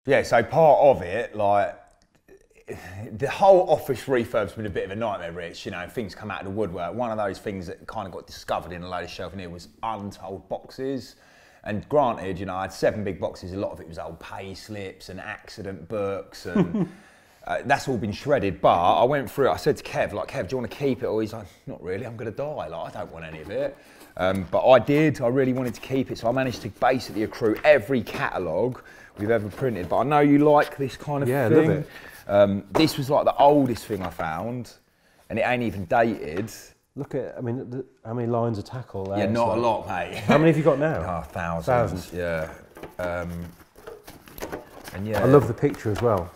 Yeah, so part of it, like, the whole office refurb's been a bit of a nightmare, Rich. You know, things come out of the woodwork. One of those things that kind of got discovered in a load of shelving here was untold boxes. And granted, you know, I had 7 big boxes. A lot of it was old pay slips and accident books, and that's all been shredded. But I went through it. I said to Kev, like, Kev, do you want to keep it? Or he's like, not really. I'm going to die. Like, I don't want any of it. But I did. I really wanted to keep it, so I managed to basically accrue every catalogue we've ever printed. But I know you like this kind of thing. Yeah, I love it. This was like the oldest thing I found, and it ain't even dated. Look at, I mean, how many lines of tackle there? Yeah, not a lot, mate. How many have you got now? Oh, thousands. Yeah. And yeah. I love the picture as well.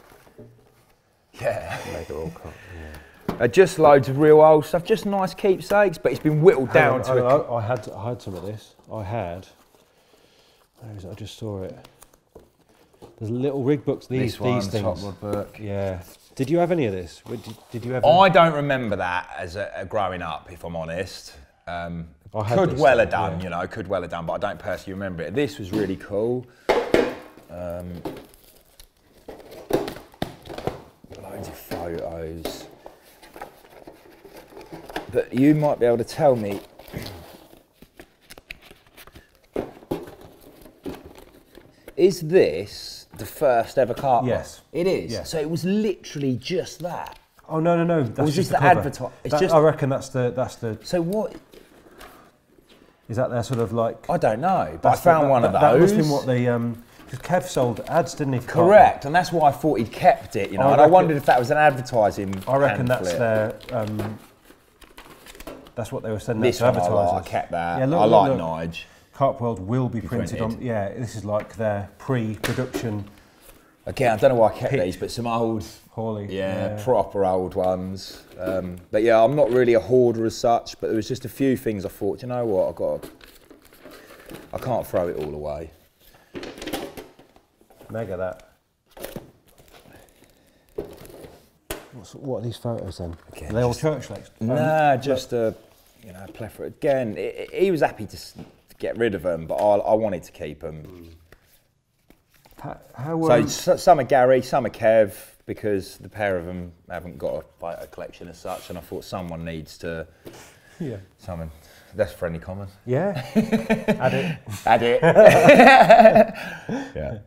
Yeah. Make it all cut. Yeah. Just loads of real old stuff, just nice keepsakes, but it's been whittled down to I had some of this. Where is it? I just saw it. There's little rig books, these things. Top rod book. Yeah. Did you have any of this? Did you ever? I don't remember that as a growing up, if I'm honest. Could well have done, you know, could well have done, but I don't personally remember it. This was really cool. Loads of photos. But you might be able to tell me. Is this the first ever carpet? Yes. It is? Yes. So it was literally just that? Oh, no. That's was just this the advertisement? I reckon that's the... So what? Is that their sort of like... I don't know, but I found one of those. That must have been what they... Because Kev sold ads, didn't he? Correct, and that's why I thought he'd kept it, you know, and I wondered if that was an advertising I reckon pamphlet. that's their... that's what they were sending This out to one advertisers. I kept that. Yeah, look, I like look. Nige. Carp World will be printed on... Yeah, this is like their pre-production... Again, I don't know why I kept these, but some old... Hawley. Yeah, proper old ones. But yeah, I'm not really a hoarder as such, but there was just a few things I thought, you know what, I can't throw it all away. Mega that. What are these photos then? Again, are they all church legs? Nah, just a plethora. Again, he was happy to get rid of them, but I wanted to keep them. So some are Gary, some are Kev, because the pair of them haven't got a collection as such, and I thought someone needs to. Yeah. Someone. That's a friendly comment. Yeah. Add it. Add it. Yeah.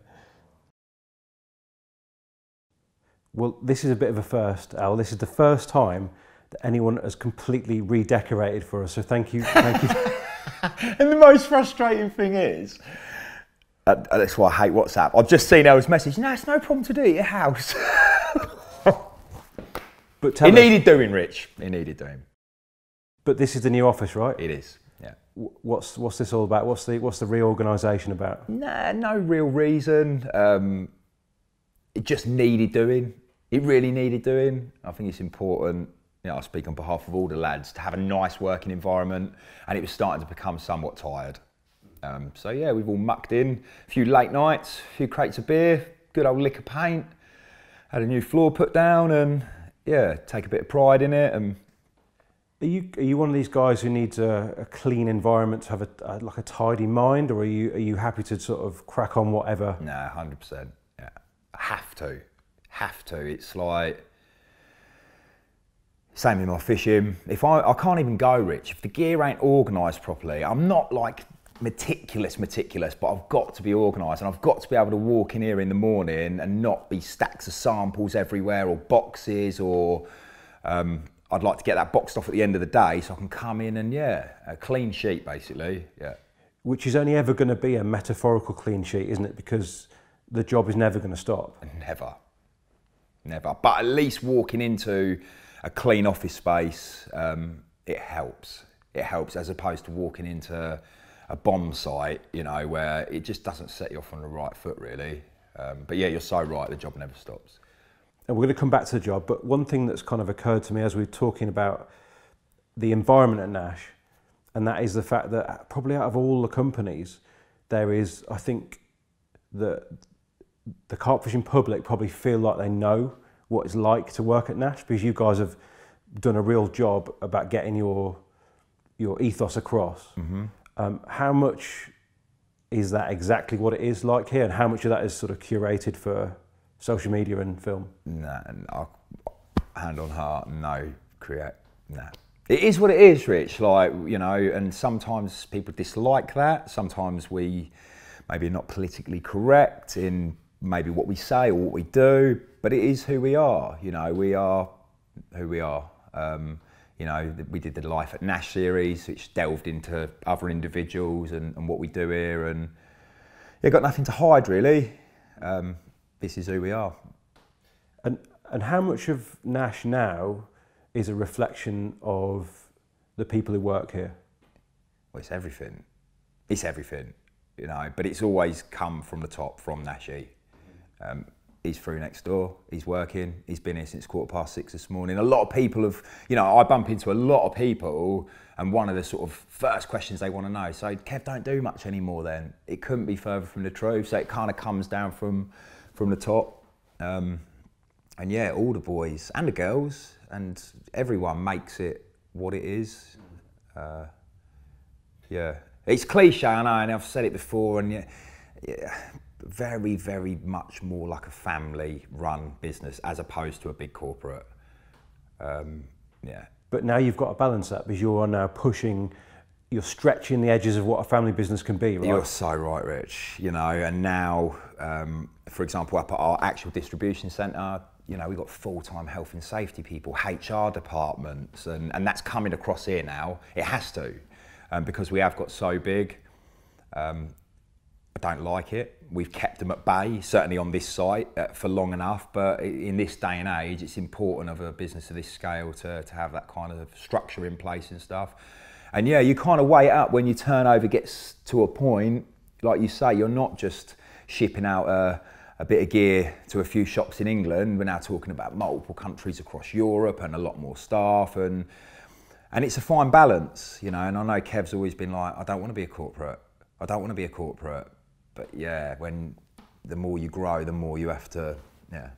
Well, this is a bit of a first, Al. This is the first time that anyone has completely redecorated for us. So thank you. Thank you. And the most frustrating thing is, that's why I hate WhatsApp. I've just seen El's message. No, it's no problem to do at your house. But it needed doing, Rich. It needed doing. But this is the new office, right? It is. Yeah. What's this all about? What's the reorganisation about? Nah, no real reason. It just needed doing. It really needed doing. I think it's important. You know, I speak on behalf of all the lads to have a nice working environment, and it was starting to become somewhat tired. So yeah, we've all mucked in, a few late nights, a few crates of beer, good old lick of paint, had a new floor put down, and yeah, take a bit of pride in it. And are you one of these guys who needs a clean environment to have like a tidy mind, or are you happy to sort of crack on whatever? Nah, 100%. Yeah, have to. It's like same in my fishing. If I can't even go, Rich, if the gear ain't organised properly. I'm not like meticulous, but I've got to be organised, and I've got to be able to walk in here in the morning and not be stacks of samples everywhere or boxes, or I'd like to get that boxed off at the end of the day so I can come in and a clean sheet basically. Yeah. Which is only ever going to be a metaphorical clean sheet, isn't it? Because the job is never going to stop. Never. But at least walking into a clean office space, it helps. It helps, as opposed to walking into a bomb site, you know, where it just doesn't set you off on the right foot, really. But yeah, you're so right, the job never stops. And we're going to come back to the job, but one thing that's kind of occurred to me as we're talking about the environment at Nash, and that is the fact that probably out of all the companies, there is, I think, that the carp fishing public probably feel like they know what it's like to work at Nash, because you guys have done a real job about getting your ethos across. Mm-hmm. How much is that exactly what it is like here, and how much of that is sort of curated for social media and film? Nah, hand on heart, no. Nah. It is what it is, Rich. Like, you know, and sometimes people dislike that. Sometimes we maybe not politically correct in maybe what we say or what we do, but it is who we are. You know, we are who we are. You know, we did the Life at Nash series, which delved into other individuals and what we do here, and yeah, got nothing to hide really. This is who we are. And how much of Nash now is a reflection of the people who work here? Well, it's everything. It's everything, you know, but it's always come from the top, from Nashy. He's through next door, he's working, he's been here since 6:15 this morning. A lot of people have, you know, I bump into a lot of people, and one of the sort of first questions they want to know, so Kev don't do much anymore then. It couldn't be further from the truth, so it kind of comes down from the top. And yeah, all the boys and the girls and everyone makes it what it is. Yeah, it's cliche, I know, and I've said it before, and yeah, very, very much more like a family-run business as opposed to a big corporate. Yeah. But now you've got to balance that, because you are now pushing, you're stretching the edges of what a family business can be, right? You're so right, Rich. You know, and now, for example, up at our actual distribution centre, you know, we've got full-time health and safety people, HR departments, and that's coming across here now. It has to, because we have got so big. I don't like it. We've kept them at bay, certainly on this site, for long enough, but in this day and age, it's important of a business of this scale to have that kind of structure in place and stuff. And yeah, you kind of weigh it up when your turnover gets to a point, like you say, you're not just shipping out a bit of gear to a few shops in England. We're now talking about multiple countries across Europe and a lot more staff, and it's a fine balance, you know. And I know Kev's always been like, I don't want to be a corporate. I don't want to be a corporate. But yeah, when the more you grow, the more you have to, yeah.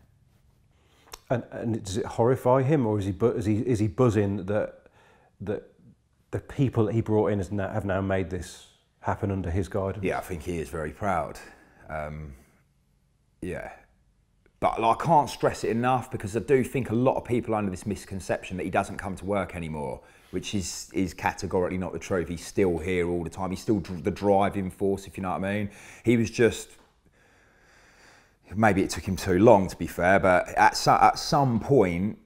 And does it horrify him, or is he buzzing that the people that he brought in have now made this happen under his guidance? Yeah, I think he is very proud. Yeah, but like, I can't stress it enough, because I do think a lot of people are under this misconception that he doesn't come to work anymore, which is categorically not the truth. He's still here all the time. He's still the driving force, if you know what I mean. He was just, maybe it took him too long, to be fair, but at some point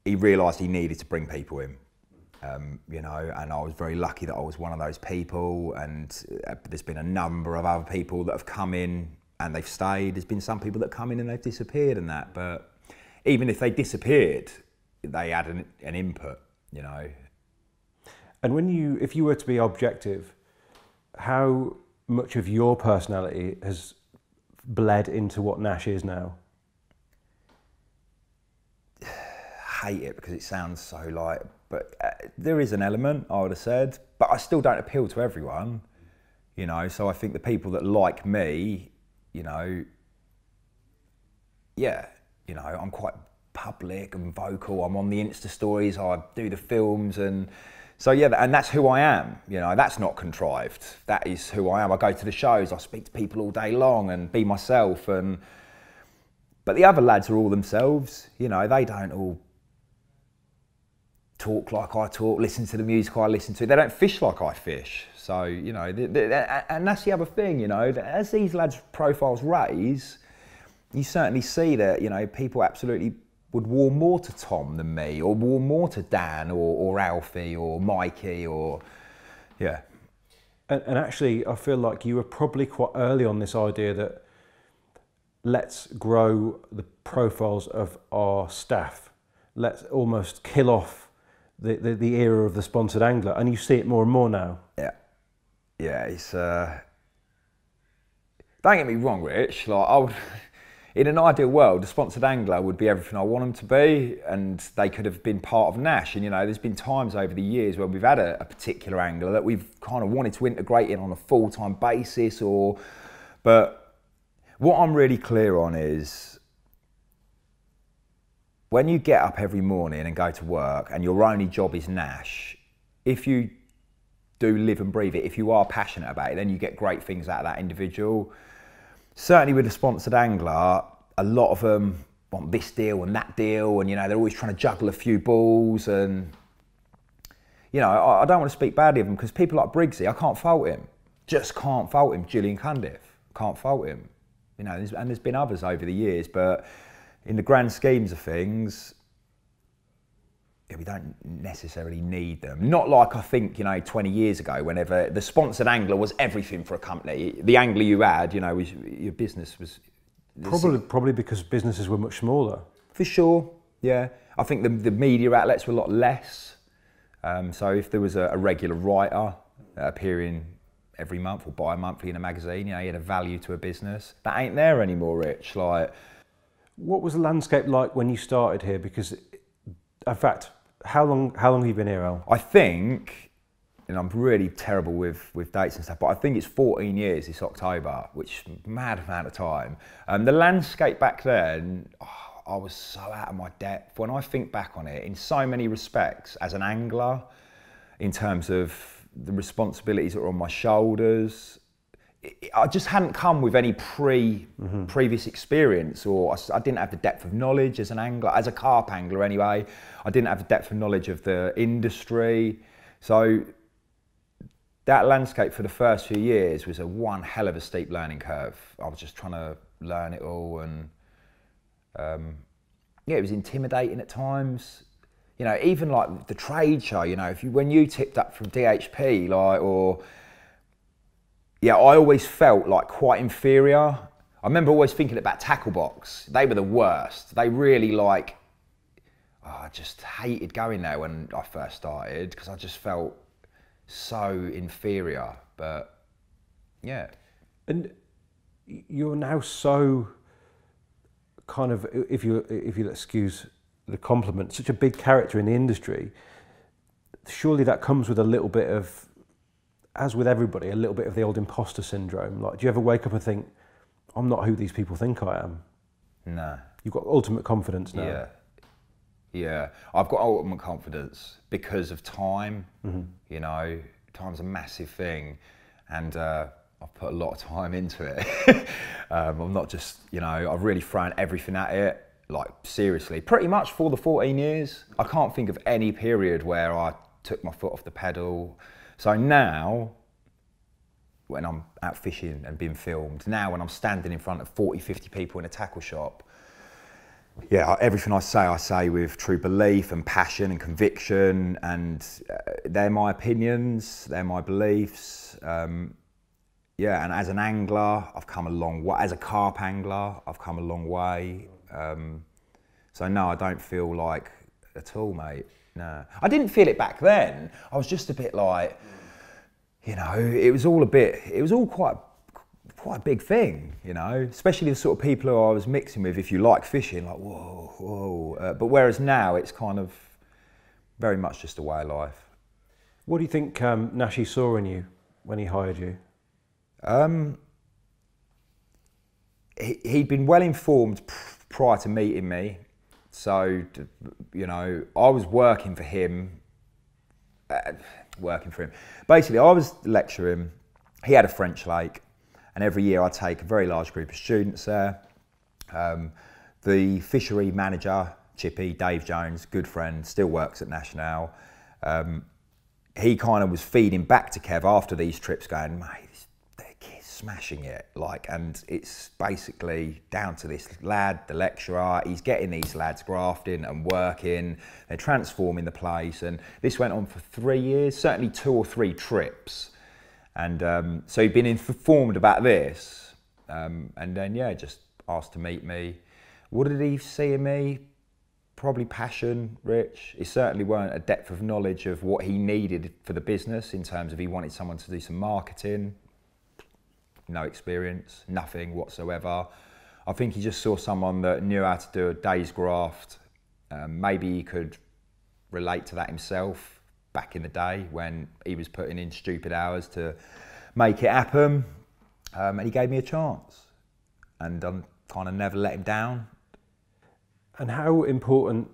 he realised he needed to bring people in. You know, and I was very lucky that I was one of those people, and there's been a number of other people that have come in and they've stayed. There's been some people that come in and they've disappeared and that, but even if they disappeared, they had an input, you know. And if you were to be objective, how much of your personality has bled into what Nash is now? Hate it because it sounds so like, but there is an element, I would have said, but I still don't appeal to everyone, you know. So I think the people that like me, you know, yeah, you know, I'm quite public and vocal. I'm on the Insta stories, I do the films, and so yeah, and that's who I am, you know. That's not contrived. That is who I am. I go to the shows, I speak to people all day long and be myself. But the other lads are all themselves, you know. They don't all talk like I talk, listen to the music I listen to. They don't fish like I fish. So, you know, and that's the other thing, you know, as these lads' profiles raise, you certainly see that, you know, people absolutely would warm more to Tom than me, or warm more to Dan, or Alfie, or Mikey, or, yeah. And actually, I feel like you were probably quite early on this idea that let's grow the profiles of our staff. Let's almost kill off the era of the sponsored angler, and you see it more and more now. Yeah, yeah. It's don't get me wrong, Rich. Like, I would, in an ideal world, the sponsored angler would be everything I want them to be, and they could have been part of Nash. And you know, there's been times over the years where we've had a particular angler that we've kind of wanted to integrate in on a full-time basis, but what I'm really clear on is, when you get up every morning and go to work and your only job is Nash, if you do live and breathe it, if you are passionate about it, then you get great things out of that individual. Certainly with a sponsored angler, a lot of them want this deal and that deal, and you know, they're always trying to juggle a few balls, and you know, I don't want to speak badly of them, because people like Briggsy, I can't fault him. Just can't fault him. Gillian Cundiff, can't fault him. You know, and there's been others over the years, but in the grand schemes of things, yeah, we don't necessarily need them. Not like I think, you know, 20 years ago, whenever the sponsored angler was everything for a company. The angler you had, you know, your business was... Probably because businesses were much smaller. For sure, yeah. I think the media outlets were a lot less. So if there was a regular writer appearing every month or bi-monthly in a magazine, you know, you had a value to a business. That ain't there anymore, Rich. Like, what was the landscape like when you started here? Because, in fact, how long have you been here, Al? I think, and I'm really terrible with dates and stuff, but I think it's 14 years this October, which is a mad amount of time. The landscape back then, I was so out of my depth. When I think back on it, in so many respects, as an angler, in terms of the responsibilities that were on my shoulders, I just hadn't come with any previous experience, or I didn't have the depth of knowledge as an angler, as a carp angler anyway. I didn't have the depth of knowledge of the industry. So that landscape for the first few years was one hell of a steep learning curve. I was just trying to learn it all, and yeah, it was intimidating at times. You know, even like the trade show, you know, when you tipped up from DHP, like, or, yeah, I always felt like quite inferior. I remember always thinking about Tackle Box. They were the worst. They really like, I just hated going there when I first started, because I just felt so inferior, but yeah. And you're now so kind of, if you'll excuse the compliment, such a big character in the industry. Surely that comes with a little bit of, as with everybody, a little bit of the old imposter syndrome. Like, do you ever wake up and think, I'm not who these people think I am? No. You've got ultimate confidence now. Yeah. Yeah, I've got ultimate confidence because of time. You know, time's a massive thing, and I've put a lot of time into it. I'm not just, you know, I've really thrown everything at it, like seriously, pretty much for the 14 years. I can't think of any period where I took my foot off the pedal. So now, when I'm out fishing and being filmed, now when I'm standing in front of 40, 50 people in a tackle shop, yeah, everything I say with true belief and passion and conviction, and they're my opinions, they're my beliefs. Yeah, and as an angler, I've come a long way. As a carp angler, I've come a long way. So no, I don't feel like at all, mate. No, I didn't feel it back then. I was just a bit like, you know, it was all quite a big thing, you know, especially the sort of people who I was mixing with, if you like fishing, like, whoa, whoa. But whereas now it's kind of very much just a way of life. What do you think Nashi saw in you when he hired you? He'd been well informed prior to meeting me. So, you know, I was working for him. Basically, I was lecturing. He had a French lake, and every year I take a very large group of students there. The fishery manager, Chippy, Dave Jones, good friend, still works at National. He kind of was feeding back to Kev after these trips, going, mate, the kid's smashing it. Like, and it's basically down to this lad, the lecturer. He's getting these lads grafting and working. They're transforming the place. And this went on for 3 years, certainly 2 or 3 trips. And so he'd been informed about this. And then, yeah, just asked to meet me. What did he see in me? Probably passion, Rich. It certainly weren't a depth of knowledge of what he needed for the business, in terms of he wanted someone to do some marketing. No experience, nothing whatsoever. I think he just saw someone that knew how to do a day's graft. Maybe he could relate to that himself back in the day when he was putting in stupid hours to make it happen. And he gave me a chance. And I kind of never let him down. And how important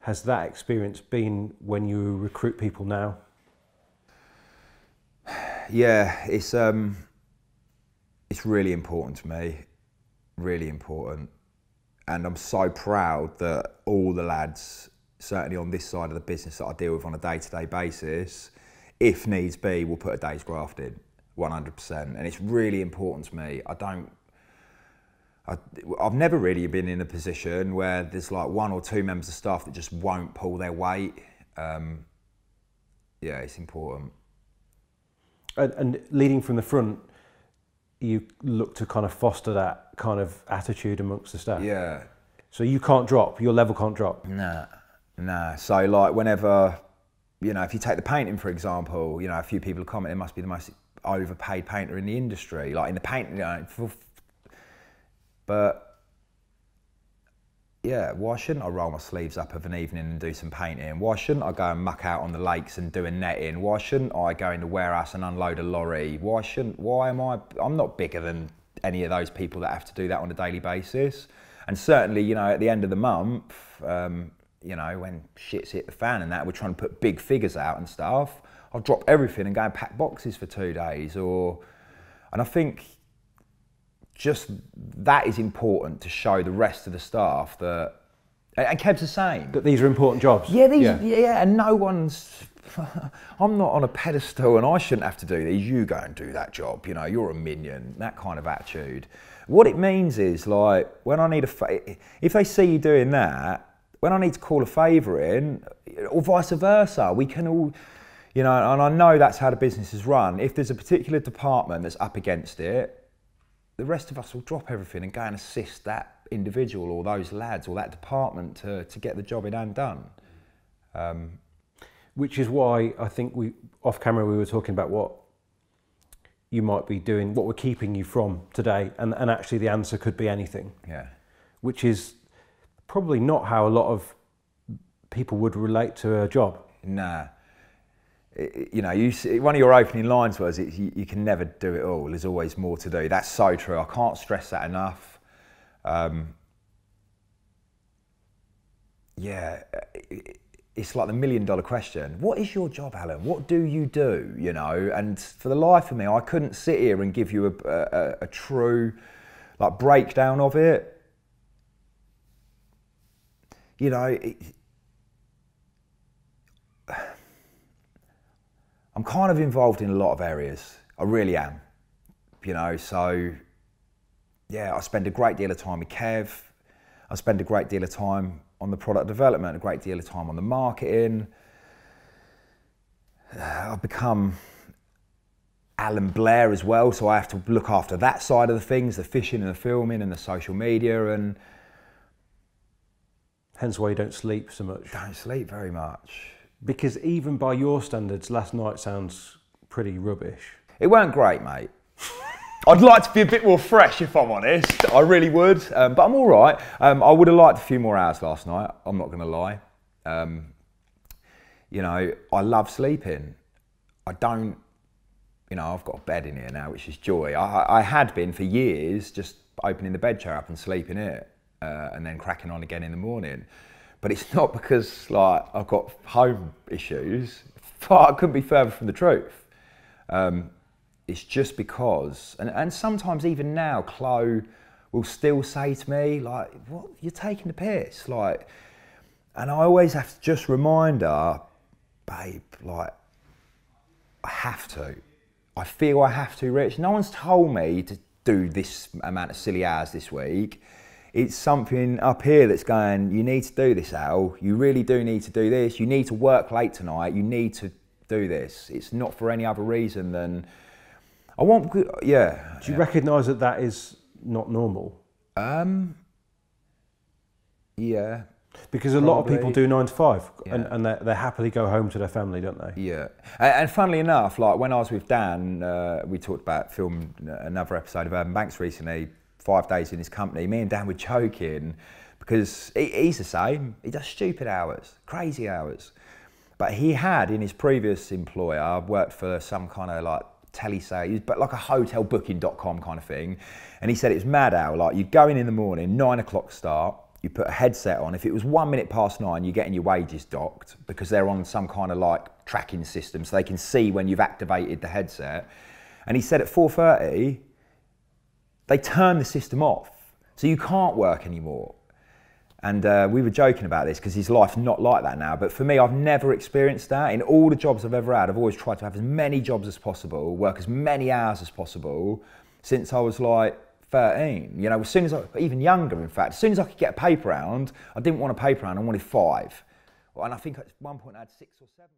has that experience been when you recruit people now? yeah, it's really important to me, really important. And I'm so proud that all the lads, certainly on this side of the business that I deal with on a day-to-day basis, if needs be, will put a day's graft in, 100%. And it's really important to me. I've never really been in a position where there's like 1 or 2 members of staff that just won't pull their weight. Yeah, it's important. And leading from the front, you look to kind of foster that kind of attitude amongst the staff. Yeah. So you can't drop, your level can't drop. Nah. So like whenever, you know, if you take the painting for example, you know, a few people have commented it must be the most overpaid painter in the industry, like in the painting, you know, but yeah, why shouldn't I roll my sleeves up of an evening and do some painting? Why shouldn't I go and muck out on the lakes and do a netting? Why shouldn't I go in the warehouse and unload a lorry? I'm not bigger than any of those people that have to do that on a daily basis. And certainly, you know, at the end of the month, you know, when shit's hit the fan and that, we're trying to put big figures out and stuff, I'll drop everything and go and pack boxes for 2 days. And I think just that is important to show the rest of the staff that, and Kev's the same. That these are important jobs. Yeah, and no one's, I'm not on a pedestal and I shouldn't have to do these, you go and do that job, you know, you're a minion, that kind of attitude. What it means is like, when I need if they see you doing that, when I need to call a favour in, or vice versa, we can all, you know, and I know that's how the business is run. If there's a particular department that's up against it, the rest of us will drop everything and go and assist that individual or those lads or that department to get the job in hand done. Which is why I think off camera we were talking about what you might be doing, what we're keeping you from today, and actually the answer could be anything. Yeah. Which is probably not how a lot of people would relate to a job. Nah. You know, one of your opening lines was, you can never do it all. There's always more to do. That's so true. I can't stress that enough. Yeah, it's like the $1 million question. What is your job, Alan? What do you do? You know, and for the life of me, I couldn't sit here and give you a true like breakdown of it. You know, I'm kind of involved in a lot of areas. I really am. You know, so yeah, I spend a great deal of time with Kev. I spend a great deal of time on the product development, a great deal of time on the marketing. I've become Alan Blair as well, so I have to look after that side of the things, the fishing and the filming and the social media, and hence why you don't sleep so much. Don't sleep very much. Because even by your standards, last night sounds pretty rubbish. It weren't great, mate. I'd like to be a bit more fresh, if I'm honest. I really would, but I'm all right. I would have liked a few more hours last night, I'm not going to lie. You know, I love sleeping. I don't, you know, I've got a bed in here now, which is joy. I had been for years just opening the bed chair up and sleeping it, and then cracking on again in the morning. But it's not because like I've got home issues. I couldn't be further from the truth. It's just because, and sometimes even now, Chloe will still say to me, like, what, you're taking the piss, like, and I always have to just remind her, babe, like, I have to. I feel I have to, Rich. No one's told me to do this amount of silly hours this week. It's something up here that's going, you need to do this, Al. You really do need to do this. You need to work late tonight. You need to do this. It's not for any other reason than, I want, yeah. Do you recognise that that is not normal? Yeah. Because a lot of people do 9 to 5 and they happily go home to their family, don't they? Yeah. And funnily enough, like when I was with Dan, we talked about filming another episode of Urban Banks recently, 5 days in his company. Me and Dan were joking because he's the same. He does stupid hours, crazy hours. But he had, in his previous employer, worked for some kind of like telesales, but like a hotelbooking.com kind of thing. And he said it was mad, Al. Like you'd go in the morning, 9 o'clock start, you put a headset on. If it was 1 minute past 9, you're getting your wages docked because they're on some kind of like tracking system so they can see when you've activated the headset. And he said at 4:30, they turned the system off. So you can't work anymore. And we were joking about this because his life's not like that now. But for me, I've never experienced that. In all the jobs I've ever had, I've always tried to have as many jobs as possible, work as many hours as possible since I was like 13. You know, as soon as even younger, in fact, as soon as I could get a paper round, I didn't want a paper round, I wanted 5. And I think at one point I had 6 or 7.